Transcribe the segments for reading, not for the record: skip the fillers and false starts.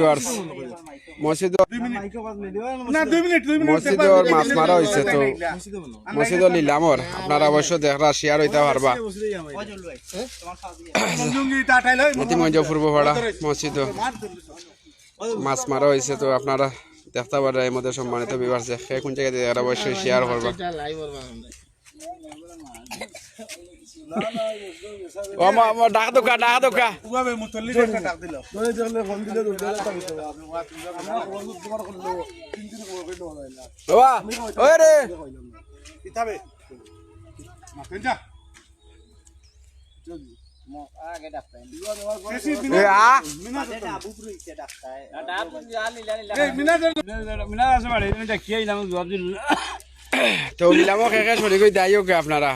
viewers মসজিদর মাছ মারা হয়েছে তো মসজিদর নিলামর আপনারা অবশ্য দেখরা শেয়ার হইতে পারবা মতিগঞ্জ পূর্বপাড়া মসজিদ মাছ মারা হয়েছে তো আপনারা দেখতে পারেন এর মধ্যে সম্মানিত ভিউয়ার্স সে কোন জায়গায় দেখরা অবশ্যই শেয়ার করবা ও মা ডাক দোকা ডাক দিল বাবা ওই রে কিতাবে মাকেঞ্জা আগে ডাকতাই এ আ মিনা আছে বাড়ি এটা কি আইলাম জবাব দিল তো নিলামও খেয়ে সরি কই দাইও কে আপনারা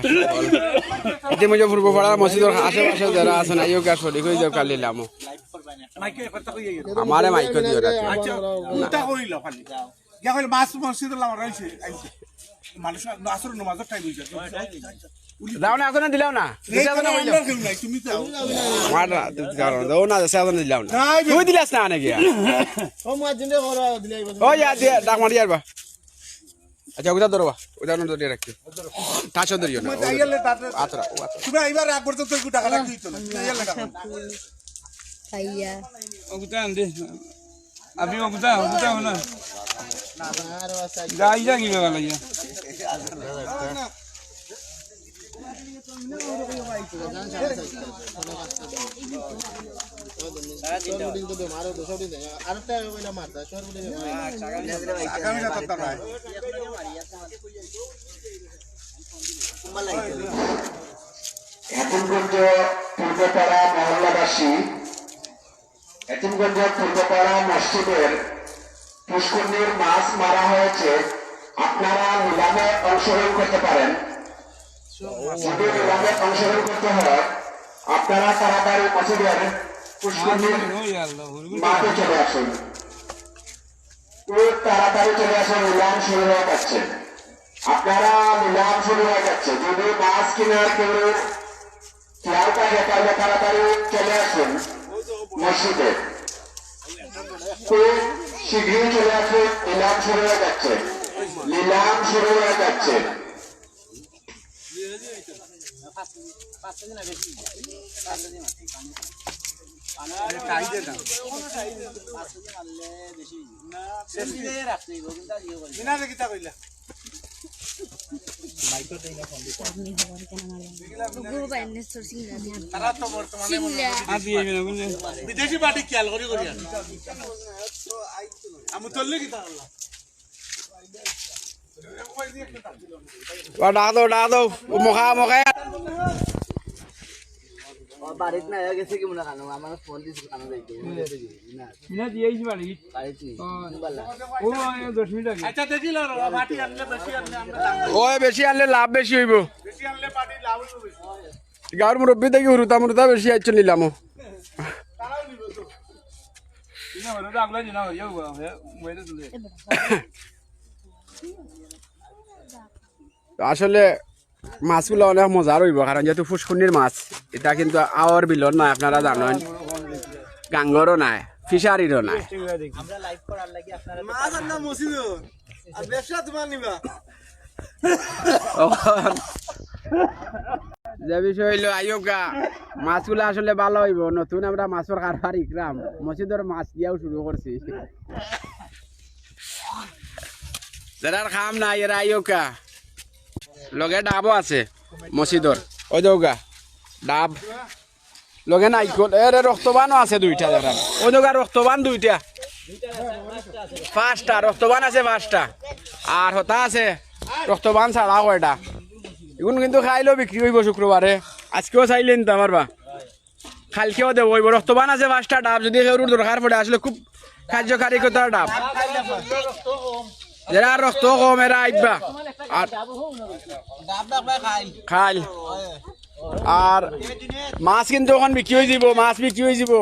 ইতিমধ্যে পূর্বপাড়ার মসজিদের আশেপাশে যারা আছেন আইও কে সরি কই যাও কাল নিলামও আমারে মাইক দিও আচ্ছা উল্টা কইল খালি গিয়া কইল মাছ মসজিদের লাম রইছে মানুষ আসর নামাজের টাইম হইছে দাও না এখন দিলাও না তুমি তো মারা কারণ দাও না সাজন দিলাও না তুই দিলাস না আনে গিয়া ও মুয়াজ্জিন রে করা দিলাই ও ইয়া দে ডাক মারি আরবা আচ্ছা ওটা ধরবা ওটা নন ধরে রাখতে টাচ ধরিও না আতরা তুমি এবারে আগ পর্যন্ত তুই টাকা রাখতে দিত না আইয়ালে টাকা আইয়া ওটা আন দে আপনি ওটা না গাই যা কি বাবা লাগিয়া এতিমগঞ্জ পূর্বপাড়া মহল্লাবাসী এতিমগঞ্জ পূর্বপাড়া মসজিদের পুষ্করণীর মাছ মারা হয়েছে আপনারা নিলামে অংশগ্রহণ করতে পারেন যদি নিলামে অংশগ্রহণ করতে হয় আপনারা তাড়াতাড়ি মসজিদের পুষ্করণীর মাঠে চলে আসুন খুব তাড়াতাড়ি চলে আসুন নিলাম শুরু হয়ে যাচ্ছে আপনারা নিলাম শুরু হয়ে যাচ্ছে যদি মাছ কেনার কেউ খেয়াল থাকে তাহলে তাড়াতাড়ি চলে আসুন মসজিদে খুব শীঘ্রই চলে আসুন নিলাম শুরু হয়ে যাচ্ছে নিলাম শুরু হয়ে যাচ্ছে বিদেশি পার্টি খেয়াল করি করি আমি চললে কি ডাক দাও মুখা বাড়িত না গেছে কি মনে কানো আমার ফোন দিছিল কানো যাইতে মিনা দিয়েছি বাড়ি বাড়িত নি ও 10 মিনিট আগে আচ্ছা দেখিল পার্টি আনলে বেশি আনলে আমরা ওই বেশি আনলে লাভ বেশি হইব বেশি আনলে পার্টি লাভ হবে গাঁর মুরব্বী দেখি হুরুতা বেশি আইছ নিলামও তারাও নিব তো ইনা বড় আগলা দিনা হইও ওইটা তুলে আসলে মাছগুলো অনেক মজার হইব কারণ যেহেতু ফুসকুনির মাছ এটা কিন্তু আওয়ার বিলর নাই আপনারা জানেন গাঙ্গরও নাই ফিশারিরও নাই আমরা লাইভ করার লাগি আপনারা মাছ আননা মসজিদ আর ব্যবসা তোমার নিবা যে বিষয় হইলো আইয়োগা মাছগুলো আসলে ভালো হইব নতুন আমরা মাছের কারবার ইকরাম মসজিদের মাছ দিয়াও শুরু করছি যারা খাম না এরা আইয়োগা লগে ডাবও আছে মসজিদর ওই দৌগা ডাব লগে নাইকল এর রক্তবানও আছে দুইটা যারা ওই দৌগা রক্তবান দুইটা পাঁচটা রক্তবান আছে পাঁচটা আর হতা আছে রক্তবান ছাড়া কয়টা এগুলো কিন্তু খাইলেও বিক্রি হইব শুক্রবারে আজকেও চাইলে নিতে পারবা কালকেও দেবো হইব রক্তবান আছে পাঁচটা ডাব যদি সেগুলোর দরকার পড়ে আসলে খুব কার্যকারিকতার ডাব যারা রক্ত কম এরা আইবা আর খাইল আর মাছ কিন্তু ওখান বিক্রি হয়ে যাব মাছ বিক্রি হয়ে যাব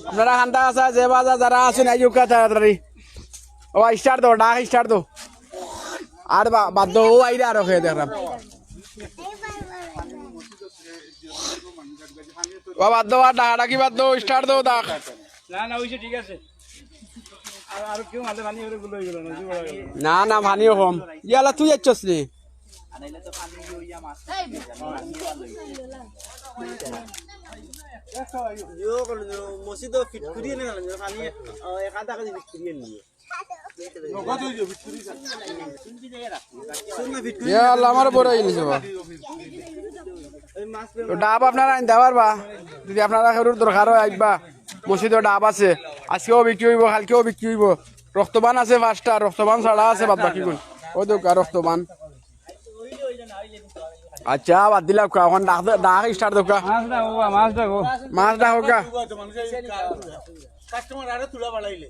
আপনারা খান্তা আসা যে বাজার যারা আছেন আইকা তাড়াতাড়ি ও স্টার্ট দো ডাক স্টার্ট দো আর বাদ ও আইরা আর খেয়ে দেখলাম ও বাদ দো আর ডাকি বাদ দো স্টার্ট দো ডাক না না হইছে ঠিক আছে আর কেউ মাঝে পানি ওরে গুলো হয়ে গেল না কি বড় গেল না না ভানিও কম ইয়ালা তুই যাচ্ছস নি মসজিদ ফিট করিয়ে নিয়ে গেলেন পানি এক আধা কেজি ফিট করিয়ে নিয়ে নগদ হয়ে যাবে ফিট ইয়ালা আমার বড় ইলিশ বা তো ডাব আপনারা আইন দেওয়ার বা যদি আপনারা কারোর দরকার হয় আইবা মসজিদে ডাব আছে আজকেও বিক্রি হইব কালকেও বিক্রি হইব রক্তবান আছে 5টা রক্তবান ছাড়া আছে বাদ বাকি কোন ওই দোকা রক্তবান আচ্ছা বাদ দিলাম এখন ডাক স্টার্ট দোকা মাছ দেখো মাছ ডাক হোকা কাস্টমার আরে তুলা বাড়াইলে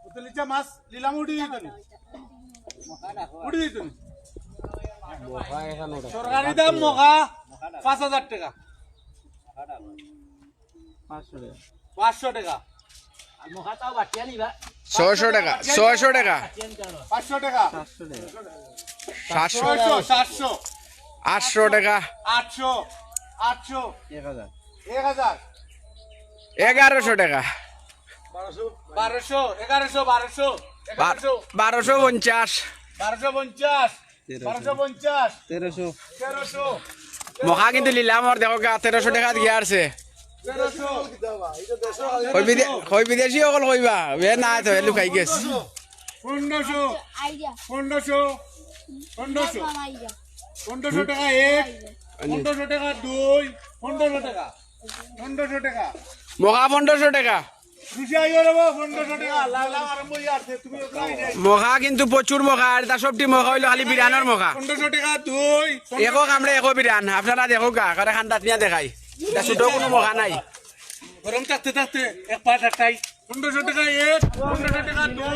উতলিচা মাছ লিলাম উড়ি দিত নি উড়ি দিত নি সরকারি দাম মগা 5000 টাকা 500 টাকা 600 টাকা 600 টাকা 500 টাকা 700 700 800 টাকা 800 800 1000 1100 টাকা 1200 1100 1200 1250 1250 1300 মখা কিন্তু লিলাম আর দেখো গা 1300 টাকা দিয়ে আসছে কই বিদেশি অকল কইবা বে না তো লুকাই গেছে 1500 টাকা এক 1500 টাকা দুই 1500 টাকা 1500 টাকা মখা 1500 টাকা খুশি আইও রে 1500 টাকা লালা আরম্ভ ইয়ারছে তুমি ওখানে মখা কিন্তু প্রচুর মখা আর তা সবটি মখা হইলো খালি বিরানোর মখা 1500 টাকা দুই একো কামড়ে একো বিরান আপনারা দেখো গা কারে খান্দাত নিয়া দেখাই তা ছোট কোনো মখা নাই গরম থাকতে থাকতে এক পাঁচ আটটাই 1500 টাকা এক 1500 টাকা দুই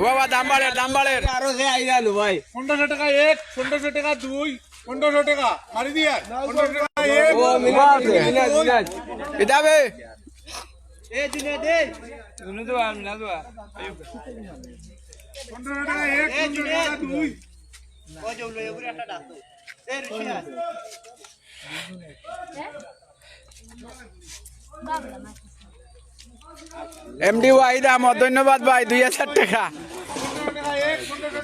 বাবা দাম বাড়ের আরো যে আইরালু ভাই 1500 টাকা এক 1500 টাকা দুই 1500 টাকা মারি দিয়া 1500 টাকা এক কিতাবে এই দিনে দে শুনে তো আমি না তো 1500 টাকা এক 1500 টাকা দুই ও জউলো এগুলো একটা ডাক এই ঋষিয়া এমডি ওয়াহিদ আহমদ ধন্যবাদ ভাই 2000 টাকা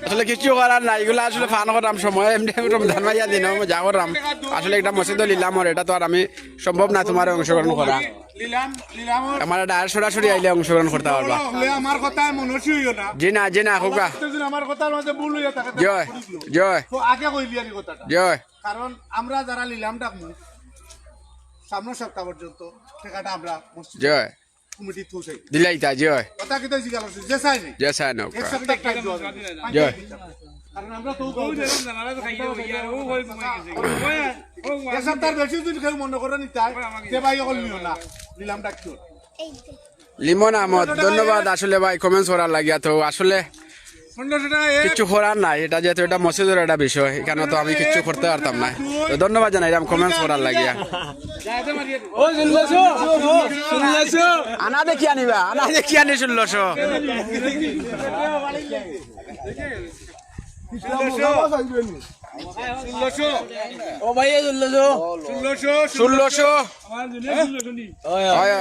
আসলে কিছু করার নাই এগুলো আসলে ফান করাম সময় এমনি রমজান মাইয়া দিন যা করাম আসলে একটা মসজিদ লিলাম আর এটা তো আর আমি সম্ভব না তোমার অংশগ্রহণ করা লিলাম আমার ডায়ার সরাসরি আইলে অংশগ্রহণ করতে পারবা হলে আমার কথা মনসি হইও না জি না হোকা যদি আমার কথার মধ্যে ভুল হইয়া থাকে জয় তো আগে কইলি আর কথাটা জয় কারণ আমরা যারা লিলাম ডাকমু সামনের সপ্তাহ পর্যন্ত টাকাটা আমরা মসজিদ জয় কমিটি থুসাই দিলাইতা জয় কথা কিতা জিগাল যে চাই নাই জয় সাই নৌকা এক সপ্তাহ টাইম দিও জয় কারণ আমরা তো ওই দেখুন জানালা তো খাইয়ে ইয়া ও হই ঘুমাই গেছে ও এক সপ্তাহ বেশি যদি কেউ মনে করে নিতে যে ভাই অকল নিও না লিলাম ডাকতো লিমন আহমদ ধন্যবাদ আসলে ভাই কমেন্টস করার লাগিয়া তো আসলে 1500 টাকা এক কিছু করার নাই এটা যেহেতু এটা মসজিদের একটা বিষয় এখানে তো আমি কিছু করতে পারতাম না তো ধন্যবাদ জানাইলাম কমেন্টস করার লাগিয়া ও শুনলেছো আনা দেখি আনিবা আনা দেখি আনি 1600 ও ভাই এই জুল্লো 1600 আমার জন্য শুনলো নি হয় হয়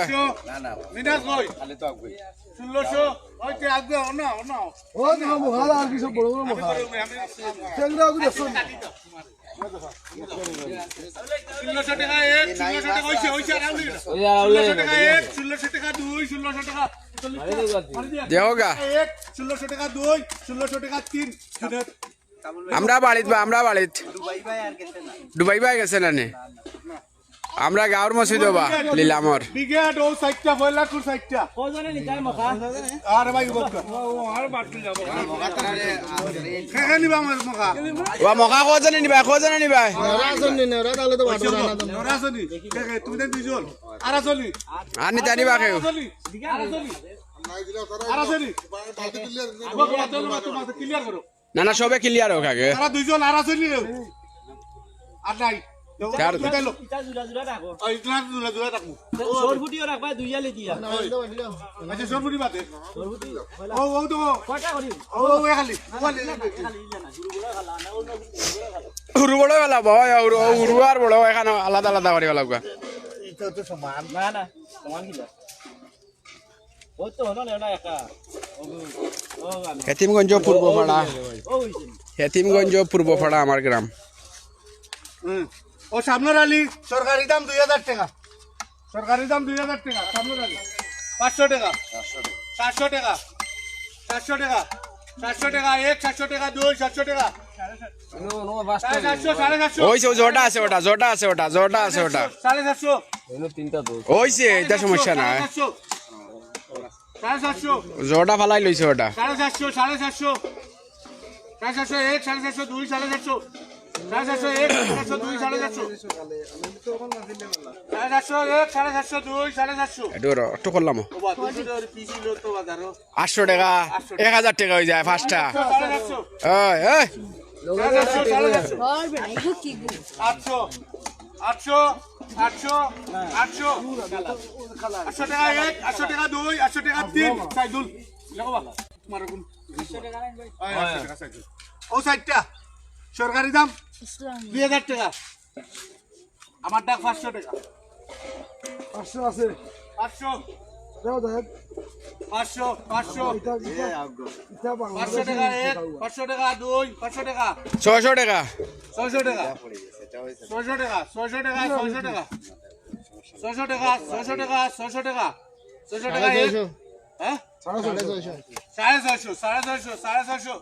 মিনাস কই 1600 ওইতে আগবে না ও না মহাল আর কিছু বড় বড় মহাল চেংরা গুলো দেখুন 1600 টাকা এক 1600 টাকা হইছে আর আউলি 1600 টাকা এক 1600 টাকা দুই 1600 টাকা দেহগা এক 1600 টাকা দুই 1600 টাকা তিন শুনে আমরা বাড়িত ডুবাই ভাই গেছে না নে আমরা গাঁৱৰ মসজিদ বা লীলামৰ বিগেট ও সাইটটা বইলা কুর সাইটটা কোজনে নিকাই মখা আর ভাই বলতো আর বাটল যাব খেখে নিবা আমার মখা ও মখা কোজনে নিবা রাজনী না রাতালে তো বাটো না নরাসনি খেখে তুমি দেন দুইজন আরাসনি আনি তানি বা কেউ আরাসনি ক্লিয়ার করো না সবে ক্লিয়ার হোক আগে তারা দুইজন আরাসনি আর নাই চার- ইটা জুড়া জুড়া রাখো ইতলা দুলা থাকবো সরফুটিও রাখবা দুইয়ালে দিয়া আচ্ছা সরপুরি বাদে সরফুটি ও ও তো কয়টা করি ও ও খালি খালি ইয়া না গুড়গুড়া খালা না অন্য গুড়গুড়া খালা উরু বড় বেলা বয় উরু আর বড় এখানে আলাদা আলাদা করিবা লাগবা না না সমান কিলা ও তো হলো না একা ও আমি হেতিমগঞ্জ পূর্বপাড়া ও হইছে হেতিমগঞ্জ পূর্বপাড়া আমার গ্রাম ও সামনের আলী সরকারি দাম 2000 টাকা সরকারি দাম 2000 টাকা সামনের আলী 500 টাকা 400 টাকা 400 টাকা 400 টাকা 1 700 টাকা 2 700 টাকা 750 750 ওইছে জোটা আছে ওটা জোটা আছে ওটা জোটা আছে ওটা 750 ওইছে এটা সমস্যা না 750 জোটা ফালাই লইছে ওটা 750 750 750 1 750 2 750 750 1 750 2 750 750 1 750 2 750 একটু করলাম ও বাদ পিসি লো তো বাজারো 800 টাকা 1000 টাকা হয়ে যায় পাঁচটা 750 ওই ওই 750 করবে না এগুলো কি গো 800 800 800 800 800 টাকা 1 800 টাকা 2 800 টাকা 3 সাইদুল লাগো বা মারো কোন 800 টাকা রাখবেন 800 টাকা সাইদুল ও সাইডটা সরকারি দাম 2000 টাকা আমার ডাক 500 টাকা 500 আছে 500 দাও দাও 500 500 এটা বাংলা 500 টাকা 1 500 টাকা 2 500 টাকা 600 টাকা 600 টাকা 600 টাকা 600 টাকা 600 টাকা 600 টাকা 600 টাকা 600 টাকা 600 টাকা হ্যাঁ 650 650 650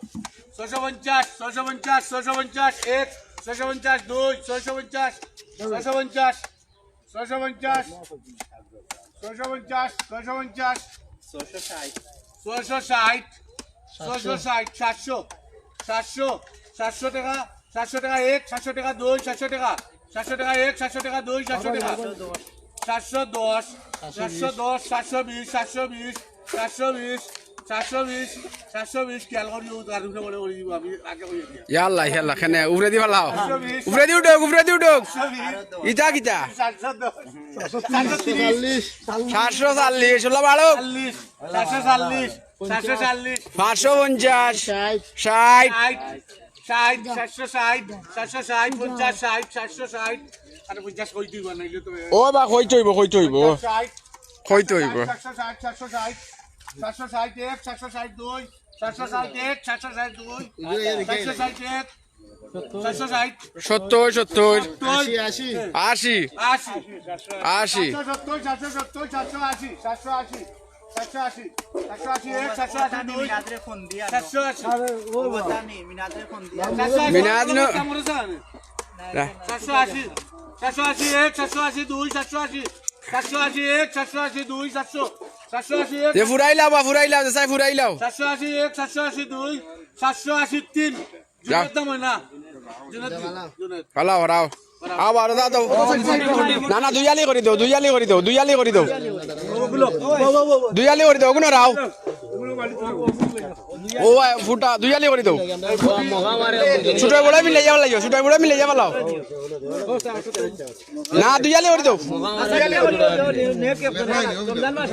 650 1 650 2 650 650 650 650 650 660 700 700 700 টাকা 700 টাকা 1 700 টাকা 2 700 টাকা 700 টাকা 1 700 টাকা 2 700 টাকা 710 710 720 720 720 720 720 খেয়াল করি তার উপরে বলে বলি আমি আগে কই দিয়া ইয়াল্লা ইয়াল্লা খানে উফরে দি ফালাও উফরে দি উঠক ইটা কিটা 740 740 ষোলো বারো 740 740 550 60 760 760 50 60 760 আরে 50 কই দিবা নাইলে তো ও বা কই তৈব 60 কই তৈব 760 760 761 762 761 762 761 760 70 70 80 80 80 780 780 780 মিনাদরে ফোন দিয়া 780 আরে ও জানি মিনাদরে ফোন দিয়া মিনাদ নো 780 781 782 780 781 782 781 যে ফুরাইলাও বা ফুরাইলাও যে চাই ফুরাইলাও 781 782 783 জুনের দাম হয় না জুনের ফালাও হরাও আবার দাও না না দুইয়ালি করে দাও দুইয়ালি করে দাও দুইয়ালি করে দাও দুইয়ালি করে দাও কোন রাও ও ফুটা দুইয়ালি করে দাও ছোট বড় মিলে যাওয়া লাগিও ছোট বড় মিলে যাওয়া লাও না দুইয়ালি করে দাও রমজান মাস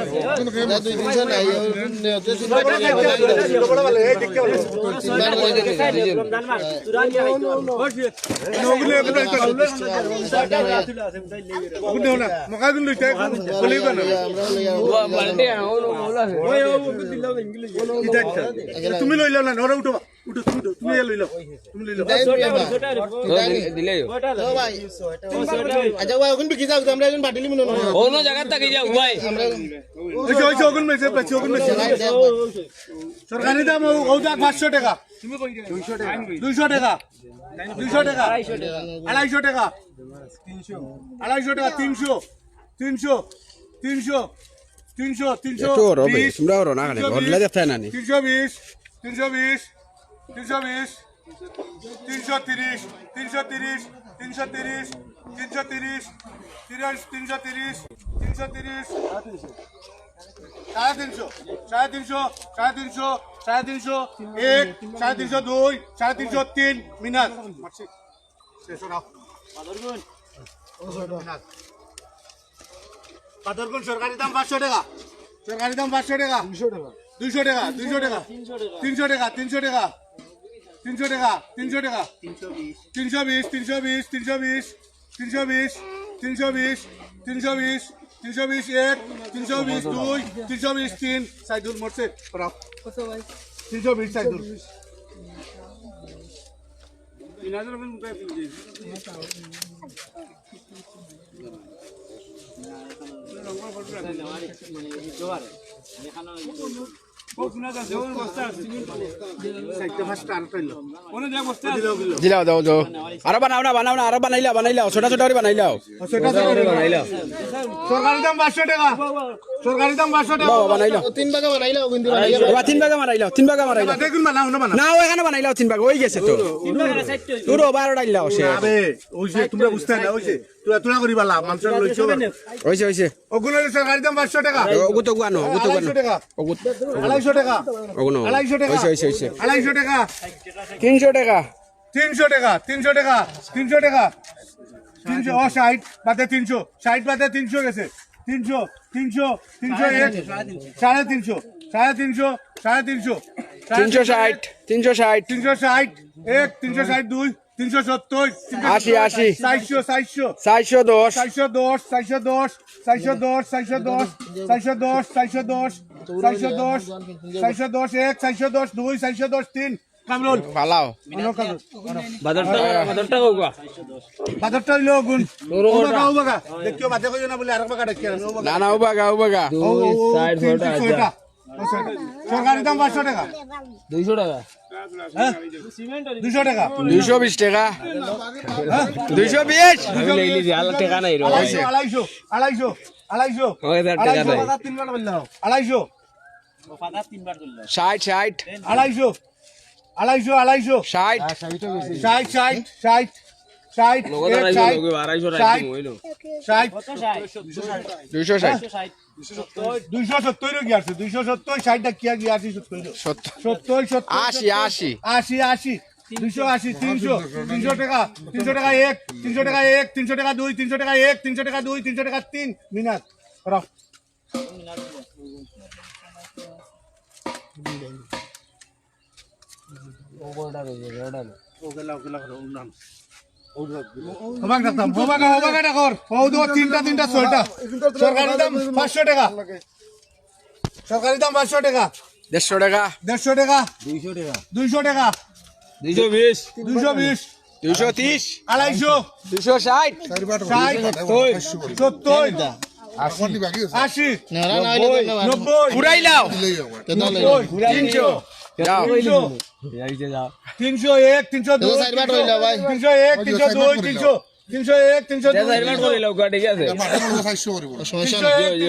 তুরান দিয়া মকাগুন লইতে বলিব না তুমি লই লাও না নরে উঠো উঠো তুমি লই লাও তুমি লই লাও আচ্ছা ভাই ওখান বিকি যাও আমরা এখন বাটিলি মনে হয় অন্য জায়গা থেকে যাও ভাই ওই ওগুন মেসে পেছি ওগুন মেসে সরকারি দাম ও দাম 500 টাকা তুমি কই 200 টাকা 200 টাকা 200 টাকা 250 টাকা 300 টাকা 300 300 300 300 300 একটু রবে তোমরা রো না খালি ঘরলা দেখতে না নি 320 320 320 330 330 330 330 330 330 সাড়ে তিনশো সাড়ে তিনশো সাড়ে তিনশো সাড়ে তিনশো এক সাড়ে তিনশো দুই সাড়ে তিনশো তিন মিনার পাথর কোন সরকারি দাম 500 টাকা সরকারি দাম 500 টাকা 200 টাকা 200 টাকা 300 টাকা 300 টাকা 300 টাকা 300 টাকা 320 320 320 320 320 320 320 1 320 2 320 3 সাইদুল মরছে পড়াও 320 সাইদুল 3000 রুপে মুখে দিই দিলাও দাও দাও আরো বানাও না আরো বানাইলাও ছোট ছোট করে বানাইলাও সরকারি দাম 500 টাকা সরকারি দাম 500 টাকা বানাইলাও তিন ভাগে বানাইলাও কিন্তু এবার তিন ভাগে মারাইলাও দেখুন বানাও না বানাও না ওখানে বানাইলাও তিন ভাগে ওই গেছে তো তোর 12 ডাইলাও সে আবে ওইছে তোমরা বুঝতে না ওইছে তুলা করি বালা মানুষের লইছো হইছে ওগুলো সরকারি দাম 500 টাকা ওগু তো গুয়ানো 250 টাকা ওগু 250 টাকা ওগু নো 250 টাকা হইছে 250 টাকা 300 টাকা 300 টাকা 300 টাকা 300 টাকা 300 ও 60 বাদে 300 60 বাদে 300 গেছে 300 300 301 350 350 350 360 360 360 1 362 370 80 410 410 410 410 410 410 410 410 410 410 1 410 2 410 3 কামরুল ভালাও বাজারটা কোগা বাজারটা হইলো গুণ ওবাগা দেখিও বাজে কইও না বলে আরেকবার কাটে কেন না না উবাগা 260 দাম 500 টাকা 200 টাকা হ্যাঁ 200 টাকা 220 টাকা 220 আমি লাইলি যে আলা টাকা নাই রে 250 ওই দা টাকা নাই 250 60 60 250 270 কি আছে 270 60 কি কি আছে 70 80 80 280 300 টাকা 300 টাকা 1 300 টাকা 1 300 টাকা 2 300 টাকা 1 300 টাকা 2 300 টাকা 3 মিনাট রাও সরকারি দাম 500 টাকা সরকারি দাম 500 টাকা 150 টাকা 150 টাকা 200 টাকা 220 220 230 250 260 70 80 90 পুরাইলাও 300 যাও 301 302 301 302 300 301 302 করিলাও গাড়ি আছে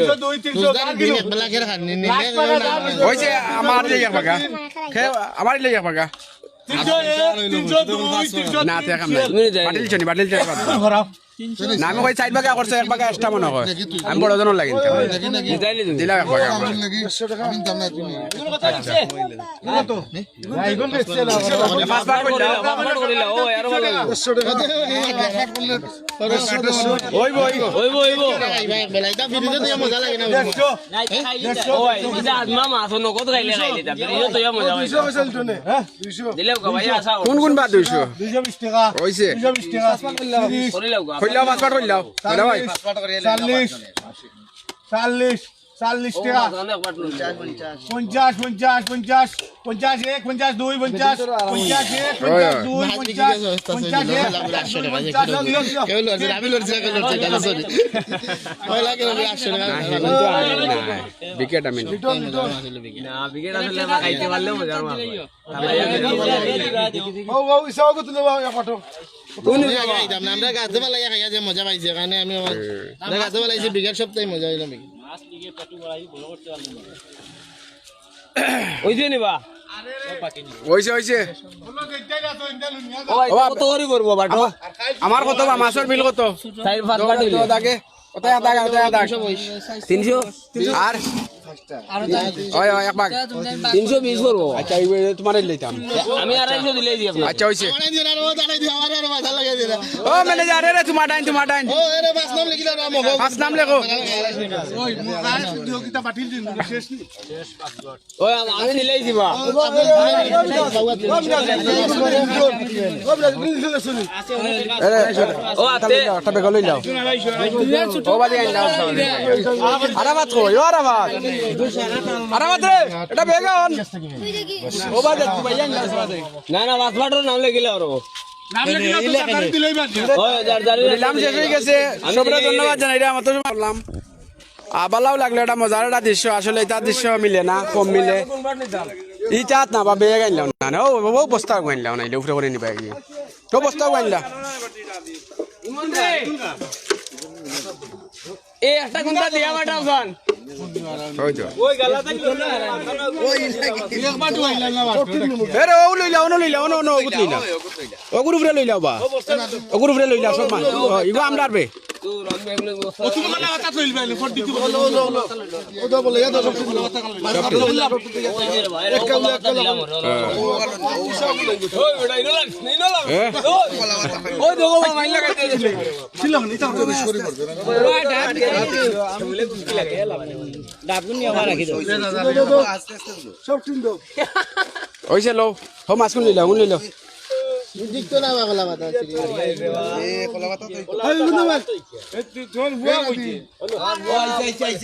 302 ওইছে আমার লেগে পাগা আমার লেগে পাগা 302 না তে কাম নাই বাতিল চনি না আমি কই সাইড বাগা করছে এক বাগা এক্সট্রা মনে হয় আমি বড় জনের লাগিন দিলা এক বাগা পাঁচ বার কইলা ও আর ভালো ওইবো ওই ইজা আজমা মাছ ন কত খাইলে তা বিরিও তো মজা হয় দিলেও কা ভাই আসা কোন বা 200 220 টাকা হইছে 220 টাকা করিলাও কইলাও পাঁচ বার কইলাও দাদা ভাই 40 টাকা 50 1 50 2 50 বিকেট আমি না বিকেট আসলে খাইতে পারলেও মজা মাছ আমরা গাছে পালাই খাইয়া যে মজা পাইছে কারণে আমি গাছে পালাইছি বিঘার সপ্তাহে মজা হইলাম ওইছে নিবা হইছে কত করে করবো বাটো আমার কত বা মাছের বিল কত 4-5 বাটি দাগে কোথায় দাগে 300 300 আর ওই ওই এক ভাগ 320 করবো আচ্ছা এই তোমার লইতাম আমি 250 দিলেই দিই আপনার আচ্ছা হইছে আমার দিন আর ও দাঁড়াই দিও আমার আর মাথা লাগাই দিলা ও ম্যানেজার রে তোমার টাইম ও এরে বাস নাম লিখিলা না মগো ফার্স্ট নাম লেখো ওই মোকাজ উদ্যোগিতা বাতিল দিন শেষ নি ওই আমি দিলেই দিবা ও আতে একটা বেগ লই যাও ও বাদি আইন দাও আরামাত কই ও আরামাত রে এটা বেগ অন ও বাদি তুমি আইন দাও বাদি না বাসবাটার নাম লিখিলে আর নাম লেখা তো দিলেই বাদ ওই জারি নিলাম শেষ হয়ে গেছে সবরে ধন্যবাদ জানাই রে আমার তো বললাম আবালাও লাগলো এটা মজার একটা দৃশ্য আসলে এটা দৃশ্য মিলে না কম মিলে ই চাত না বা বেগ আইনলাম না ও বস্তা আইনলাম না উপরে করে নিবা গিয়ে তো বস্তা আইনলা এই একটা কোনটা দিয়া বাটাও গান ওই তো ওই গালাতে এরে ও লইলা ও লইলা ও নো গুত লইলা ও গুরু ফ্রে লইলা বা ও গুরু ফ্রে লইলা সব মান ইগো আমদার বে ও তুমি না কথা কইল বাইলে ফট দিতে বলো ও তো বলে এত সব ওই বেটা ইনলা ওই দেখো মাইল লাগাইতে ছিল না এটা তো বেশ করে করবে ডাবগুন নিয়ে আবার রাখি দাও সব টিন দাও ওইছে লো হো মাছ কোন লইলা দিকতো না বাগলা বাতা এই গুলো ভাই তোর বুয়া কইছে